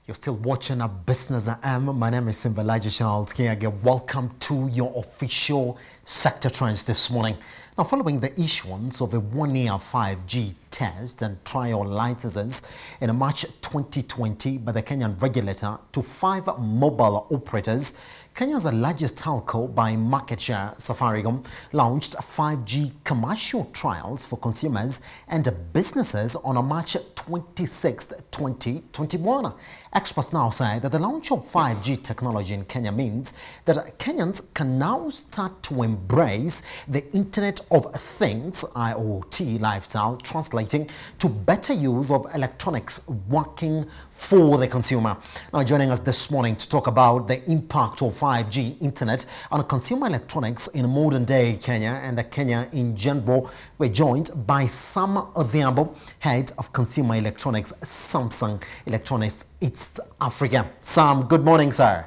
You're still watching a Business AM. My name is Simbalaji Charles Kiage. Welcome to your official sector trends this morning. Now, following the issuance of a one-year 5G test and trial licenses in March 2020 by the Kenyan regulator to 5 mobile operators, Kenya's largest telco by market share, Safaricom, launched 5G commercial trials for consumers and businesses on March 26, 2021. Experts now say that the launch of 5G technology in Kenya means that Kenyans can now start to embrace the Internet of Things, IoT lifestyle, translating to better use of electronics working for the consumer. Now, joining us this morning to talk about the impact of 5G internet on consumer electronics in modern day Kenya and Kenya in general, we're joined by Sam Odhiambo, head of consumer electronics, Samsung Electronics East Africa. Sam, good morning, sir.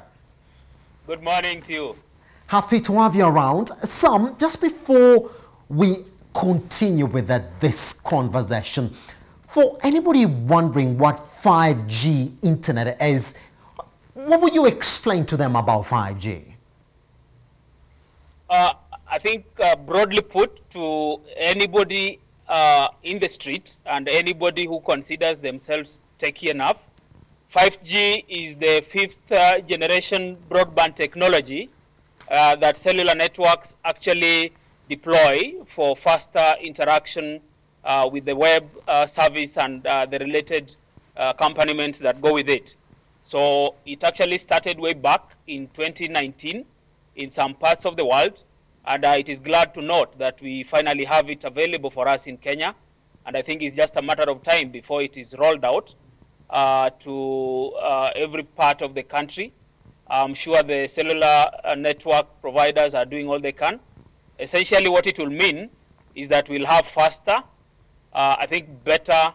Good morning to you. Happy to have you around. Sam, just before we continue with this conversation, for anybody wondering what 5G internet is, what would you explain to them about 5G? I think broadly put, to anybody in the street and anybody who considers themselves techy enough, 5G is the 5th generation broadband technology that cellular networks actually deploy for faster interaction with the web service and the related accompaniments that go with it. So it actually started way back in 2019 in some parts of the world, and it is glad to note that we finally have it available for us in Kenya, and I think it's just a matter of time before it is rolled out to every part of the country. I'm sure the cellular network providers are doing all they can. Essentially what it will mean is that we'll have faster, I think better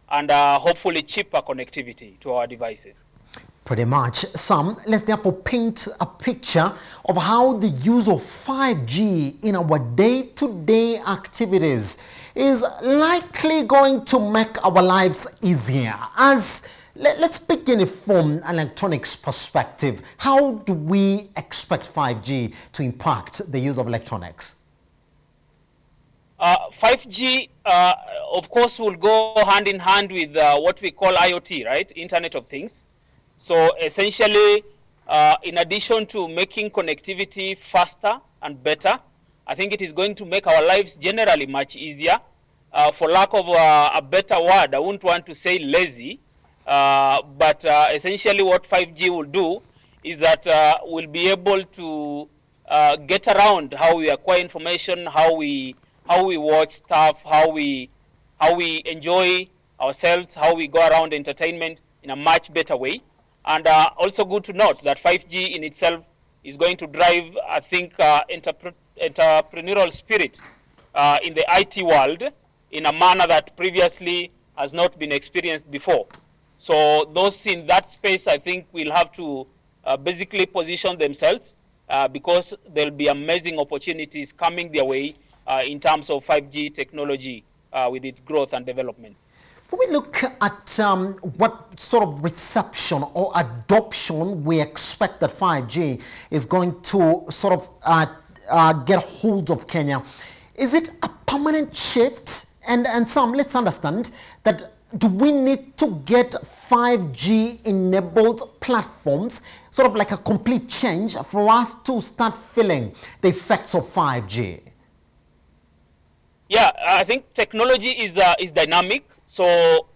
and hopefully cheaper connectivity to our devices. Pretty much. Sam, let's therefore paint a picture of how the use of 5G in our day-to-day activities is likely going to make our lives easier. Let's begin it from an electronics perspective. How do we expect 5G to impact the use of electronics? 5G, of course, will go hand in hand with what we call IoT, right? Internet of Things. So essentially, in addition to making connectivity faster and better, I think it is going to make our lives generally much easier. For lack of a better word, I wouldn't want to say lazy, but essentially what 5G will do is that we'll be able to get around how we acquire information, how we watch stuff, how we enjoy ourselves, how we go around entertainment in a much better way. And also good to note that 5G in itself is going to drive, I think, entrepreneurial spirit in the IT world in a manner that previously has not been experienced before. So those in that space, I think, will have to basically position themselves because there'll be amazing opportunities coming their way in terms of 5G technology with its growth and development. When we look at what sort of reception or adoption we expect that 5G is going to sort of get hold of Kenya, is it a permanent shift? And some, let's understand that, do we need to get 5G enabled platforms, sort of like a complete change for us to start feeling the effects of 5G? Yeah, I think technology is dynamic. So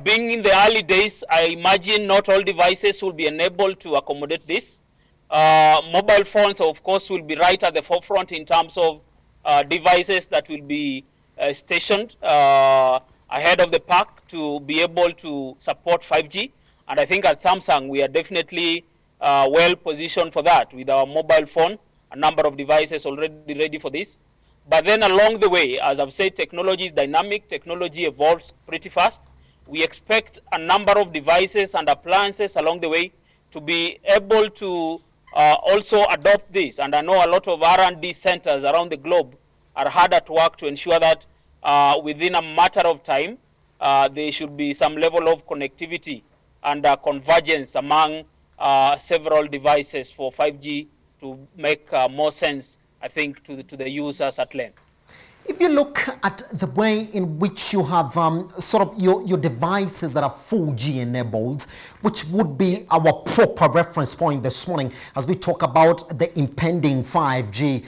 being in the early days, I imagine not all devices will be enabled to accommodate this. Mobile phones, of course, will be right at the forefront in terms of devices that will be stationed ahead of the pack to be able to support 5G. And I think at Samsung, we are definitely well positioned for that with our mobile phone, a number of devices already ready for this. But then along the way, as I've said, technology is dynamic, technology evolves pretty fast. We expect a number of devices and appliances along the way to be able to also adopt this. And I know a lot of R&D centers around the globe are hard at work to ensure that within a matter of time, there should be some level of connectivity and convergence among several devices for 5G to make more sense, I think, to the users at length. If you look at the way in which you have sort of your devices that are 4G enabled, which would be our proper reference point this morning as we talk about the impending 5G,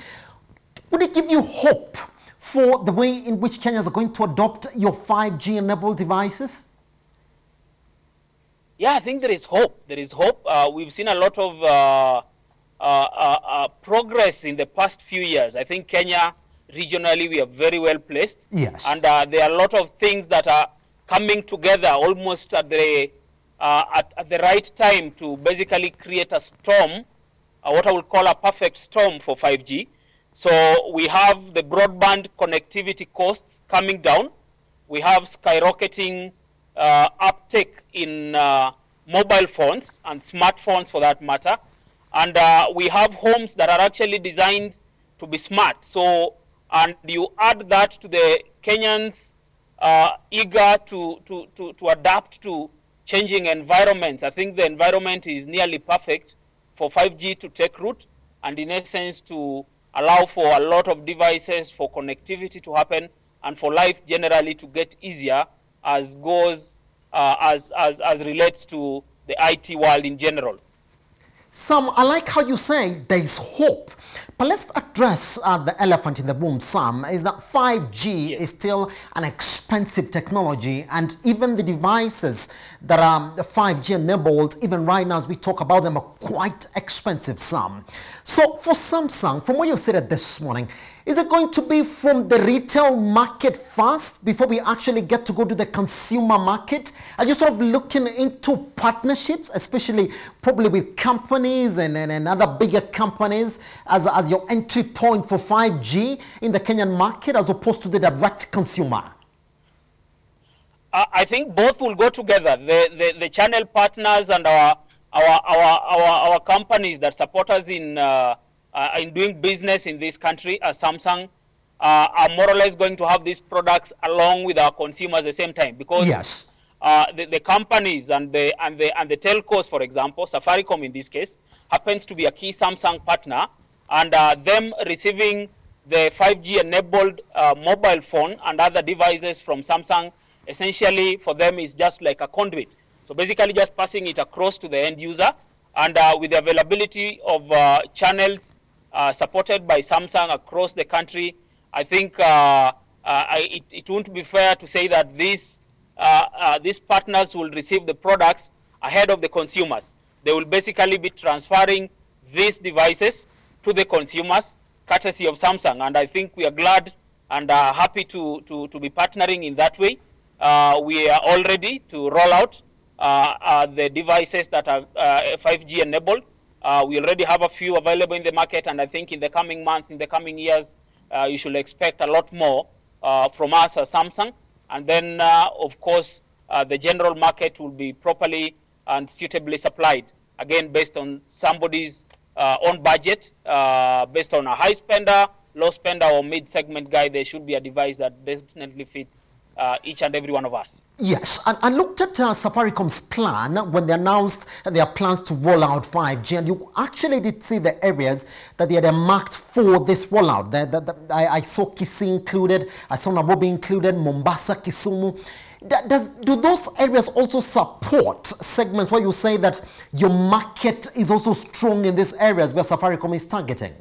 would it give you hope for the way in which Kenyans are going to adopt your 5G enabled devices? Yeah, I think there is hope. There is hope. We've seen a lot of progress in the past few years. I think Kenya, regionally, we are very well placed. Yes. And there are a lot of things that are coming together almost at the right time to basically create a storm, what I would call a perfect storm for 5G. So we have the broadband connectivity costs coming down. We have skyrocketing uptake in mobile phones and smartphones for that matter. And we have homes that are actually designed to be smart. So, and you add that to the Kenyans eager to adapt to changing environments. I think the environment is nearly perfect for 5G to take root and in essence to allow for a lot of devices for connectivity to happen and for life generally to get easier as goes as relates to the IT world in general. Sam, I like how you say there's hope. But let's address the elephant in the room, Sam, is that 5G Yes. is still an expensive technology, and even the devices that are 5G enabled, even right now as we talk about them, are quite expensive, Sam. So for Samsung, from what you said this morning, is it going to be from the retail market first before we actually get to go to the consumer market? Are you sort of looking into partnerships, especially probably with companies and other bigger companies as your entry point for 5G in the Kenyan market as opposed to the direct consumer? I think both will go together. The channel partners and our companies that support us in doing business in this country, as Samsung, are more or less going to have these products along with our consumers at the same time. Because yes, the companies and the telcos, for example, Safaricom in this case, happens to be a key Samsung partner, and them receiving the 5G enabled mobile phone and other devices from Samsung, essentially for them is just like a conduit. So basically just passing it across to the end user, and with the availability of channels supported by Samsung across the country, I think it won't be fair to say that these partners will receive the products ahead of the consumers. They will basically be transferring these devices to the consumers courtesy of Samsung, and I think we are glad and happy to be partnering in that way. We are all ready to roll out the devices that are 5G enabled. We already have a few available in the market, and I think in the coming months, in the coming years, you should expect a lot more from us as Samsung. And then, of course, the general market will be properly and suitably supplied, again, based on somebody's own budget, based on a high spender, low spender, or mid-segment guy. There should be a device that definitely fits each and every one of us. Yes, and I looked at Safaricom's plan when they announced their plans to roll out 5G, and you actually did see the areas that they had marked for this rollout. I saw Kisii included, I saw Nairobi included, Mombasa, Kisumu. Do those areas also support segments where you say that your market is also strong in these areas where Safaricom is targeting?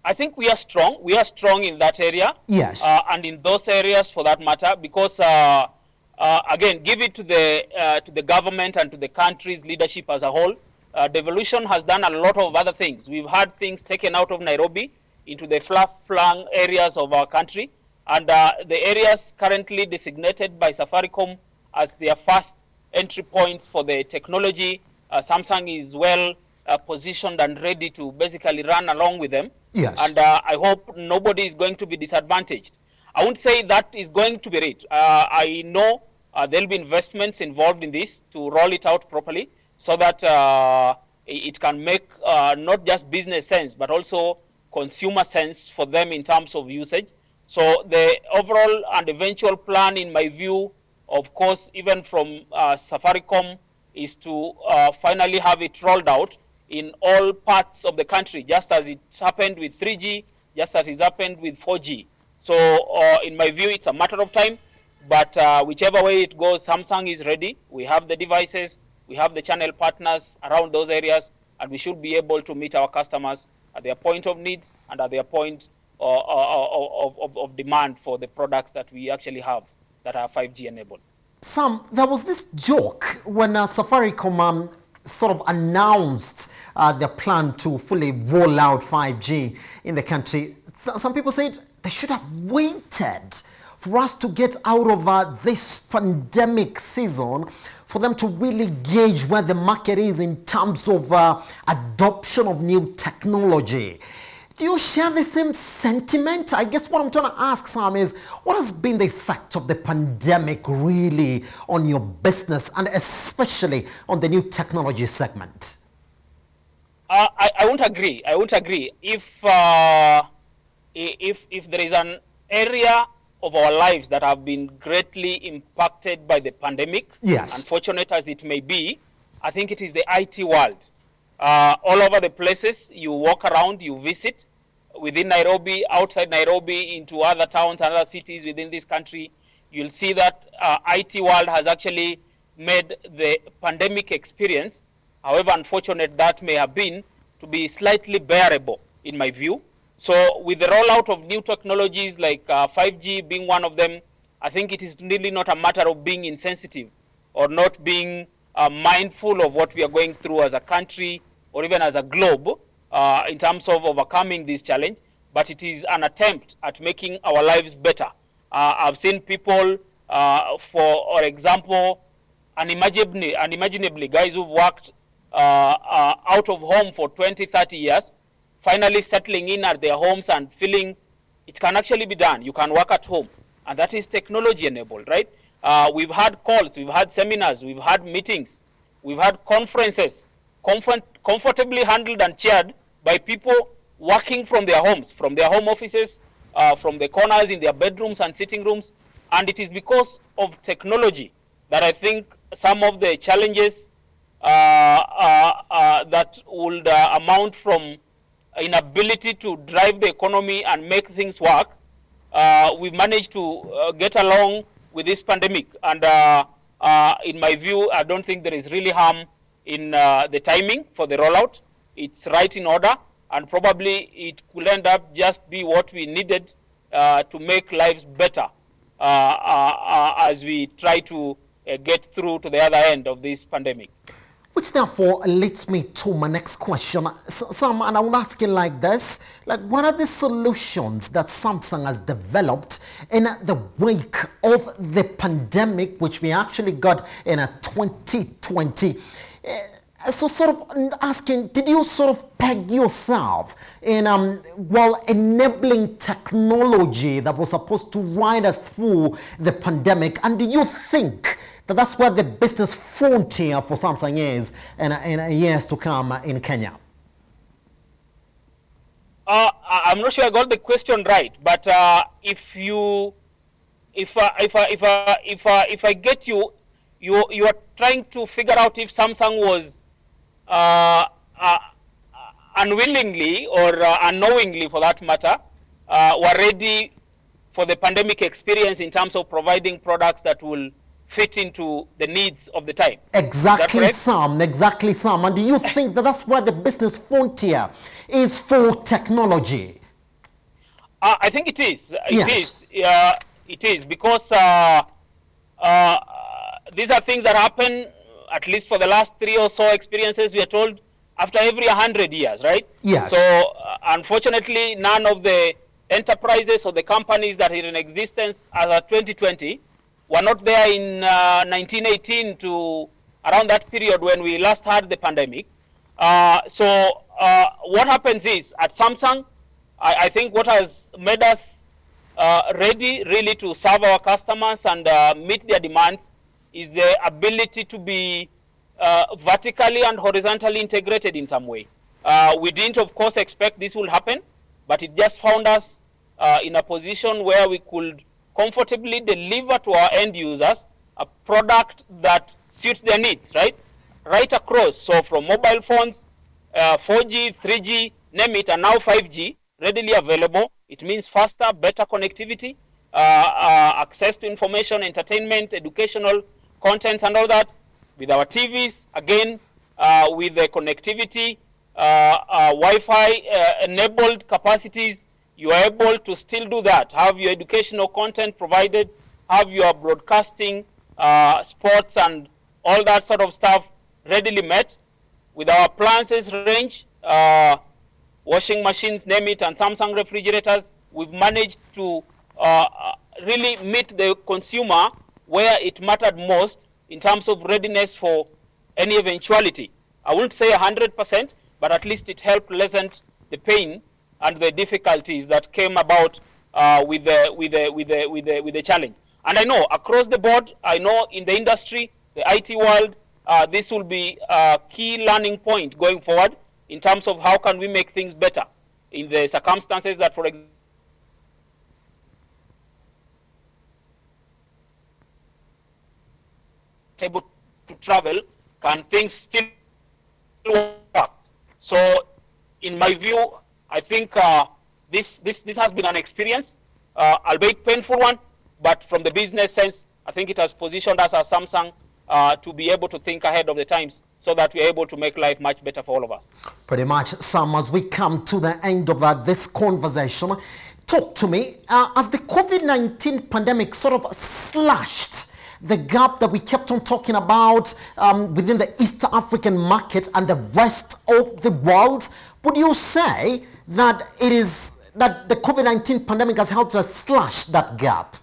I think we are strong. We are strong in that area. Yes. And in those areas, for that matter, because again, give it to the government and to the country's leadership as a whole. Devolution has done a lot of other things. We've had things taken out of Nairobi into the far-flung areas of our country, and the areas currently designated by Safaricom as their first entry points for the technology. Samsung is well positioned and ready to basically run along with them. Yes. And I hope nobody is going to be disadvantaged. I won't say that is going to be it. I know there'll be investments involved in this to roll it out properly so that it can make not just business sense, but also consumer sense for them in terms of usage. So the overall and eventual plan, in my view, of course, even from Safaricom, is to finally have it rolled out in all parts of the country, just as it happened with 3G, just as it happened with 4G. So in my view, it's a matter of time, but whichever way it goes, Samsung is ready. We have the devices, we have the channel partners around those areas, and we should be able to meet our customers at their point of needs and at their point of demand for the products that we actually have that are 5G enabled. Sam, there was this joke when Safaricom sort of announced their plan to fully roll out 5G in the country. Some people said they should have waited for us to get out of this pandemic season for them to really gauge where the market is in terms of adoption of new technology. Do you share the same sentiment? I guess what I'm trying to ask, Sam, is what has been the effect of the pandemic really on your business and especially on the new technology segment? I won't agree. I won't agree. If there is an area of our lives that have been greatly impacted by the pandemic, yes, unfortunate as it may be, I think it is the IT world. All over the places you walk around, you visit, within Nairobi, outside Nairobi, into other towns and other cities within this country, you'll see that IT world has actually made the pandemic experience, however unfortunate that may have been, to be slightly bearable, in my view. So with the rollout of new technologies like 5G being one of them, I think it is really not a matter of being insensitive or not being mindful of what we are going through as a country or even as a globe in terms of overcoming this challenge, but it is an attempt at making our lives better. I've seen people, for example, unimaginably, guys who've worked out of home for 20, 30 years, finally settling in at their homes and feeling it can actually be done. You can work at home, and that is technology enabled, right? We've had calls, we've had seminars, we've had meetings, we've had conferences, comfortably handled and chaired by people working from their homes, from their home offices, from the corners in their bedrooms and sitting rooms. And it is because of technology that I think some of the challenges that would amount from inability to drive the economy and make things work, we've managed to get along with this pandemic. And in my view, I don't think there is really harm in the timing for the rollout. It's right in order, and probably it could end up just be what we needed to make lives better as we try to get through to the other end of this pandemic. Which therefore leads me to my next question. Sam, and I will ask you like this, like what are the solutions that Samsung has developed in the wake of the pandemic, which we actually got in 2020? So sort of asking, did you sort of peg yourself in, enabling technology that was supposed to ride us through the pandemic? And do you think that that's where the business frontier for Samsung is in years to come in Kenya? I'm not sure I got the question right, but if I get you, you are trying to figure out if Samsung was unwillingly or unknowingly, for that matter, were ready for the pandemic experience in terms of providing products that will fit into the needs of the time. Exactly, Sam. Exactly, Sam. And do you think that that's where the business frontier is for technology? I think it is. It is because these are things that happen, at least for the last 3 or so experiences, we are told, after every 100 years, right? Yes. So unfortunately, none of the enterprises or the companies that are in existence as of 2020 were not there in 1918 to around that period when we last had the pandemic. So what happens is, at Samsung, I think what has made us ready really to serve our customers and meet their demands is the ability to be vertically and horizontally integrated in some way. We didn't, of course, expect this will happen, but it just found us in a position where we could comfortably deliver to our end users a product that suits their needs, right? Right across. So from mobile phones, 4G, 3G, name it, and now 5G, readily available. It means faster, better connectivity, access to information, entertainment, educational content, and all that. With our TVs, again, with the connectivity, Wi-Fi enabled capacities, you are able to still do that. Have your educational content provided, have your broadcasting, sports, and all that sort of stuff readily met. With our appliances range, washing machines, name it, and Samsung refrigerators, we've managed to really meet the consumer where it mattered most in terms of readiness for any eventuality. I wouldn't say 100%, but at least it helped lessen the pain and the difficulties that came about with the challenge. And I know across the board, I know in the industry, the IT world, this will be a key learning point going forward in terms of how can we make things better in the circumstances that, for example, able to travel, can things still work? So in my view, I think this has been an experience, albeit painful one, but from the business sense, I think it has positioned us as Samsung to be able to think ahead of the times so that we're able to make life much better for all of us. Pretty much, Sam, as we come to the end of this conversation, talk to me, as the COVID-19 pandemic sort of slashed the gap that we kept on talking about within the East African market and the rest of the world, would you say that it is that the COVID-19 pandemic has helped us slash that gap?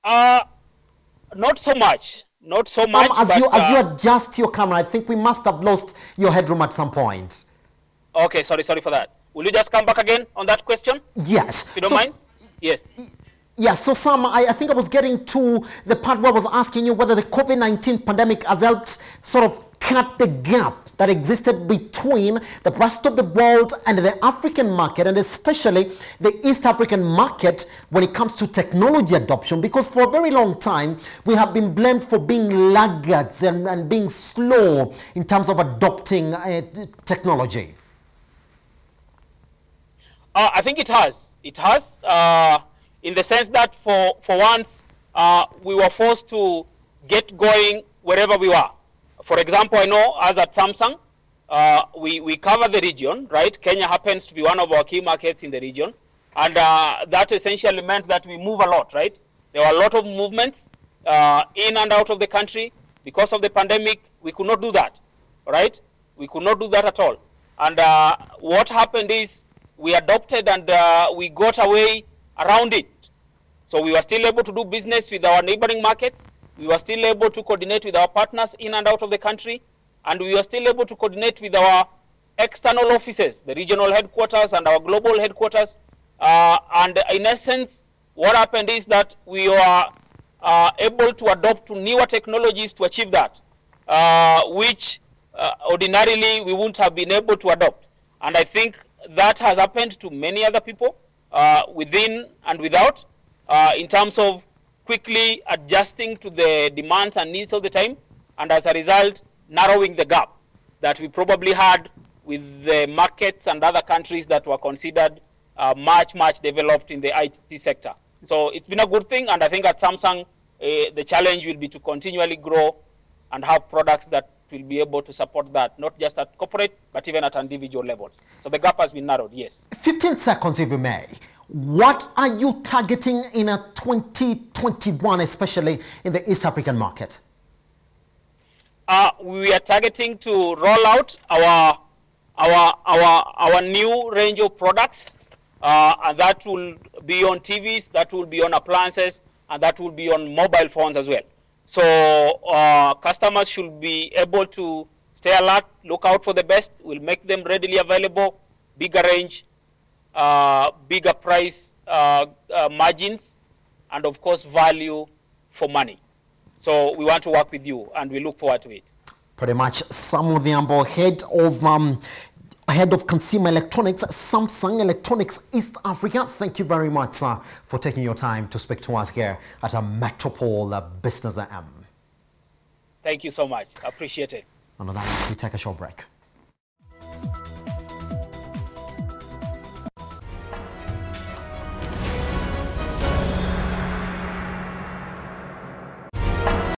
Not so much. Not so much. As you adjust your camera, I think we must have lost your headroom at some point. Okay, sorry for that. Will you just come back again on that question? Yes. If you don't mind? Yes. Yes, so Sam, I think I was getting to the part where I was asking you whether the COVID-19 pandemic has helped sort of cut the gap that existed between the rest of the world and the African market, and especially the East African market when it comes to technology adoption, because for a very long time we have been blamed for being laggards and being slow in terms of adopting technology. I think it has. It has. In the sense that for once, we were forced to get going wherever we were. For example, I know as at Samsung, we cover the region, right? Kenya happens to be one of our key markets in the region. And that essentially meant that we move a lot, right? There were a lot of movements in and out of the country. Because of the pandemic, we could not do that, right? We could not do that at all. And what happened is we adopted and we got away around it. So we were still able to do business with our neighboring markets. We were still able to coordinate with our partners in and out of the country. And we were still able to coordinate with our external offices, the regional headquarters and our global headquarters. And in essence, what happened is that we were able to adopt to newer technologies to achieve that, which ordinarily we wouldn't have been able to adopt. And I think that has happened to many other people. Within and without, in terms of quickly adjusting to the demands and needs of the time, and as a result, narrowing the gap that we probably had with the markets and other countries that were considered much developed in the IT sector. So it's been a good thing, and I think at Samsung, the challenge will be to continually grow and have products that will be able to support that, not just at corporate, but even at individual levels. So the gap has been narrowed, yes. 15 seconds, if you may. What are you targeting in a 2021, especially in the East African market? We are targeting to roll out our new range of products, and that will be on TVs, that will be on appliances, and that will be on mobile phones as well. So customers should be able to stay alert, look out for the best. We'll make them readily available, bigger range, bigger price margins, and of course value for money. So we want to work with you, and we look forward to it. Pretty much. Sam Odhiambo, head of Head of Consumer Electronics, Samsung Electronics East Africa. Thank you very much, sir, for taking your time to speak to us here at a Metropole Business AM. Thank you so much. Appreciate it. And on that, we take a short break.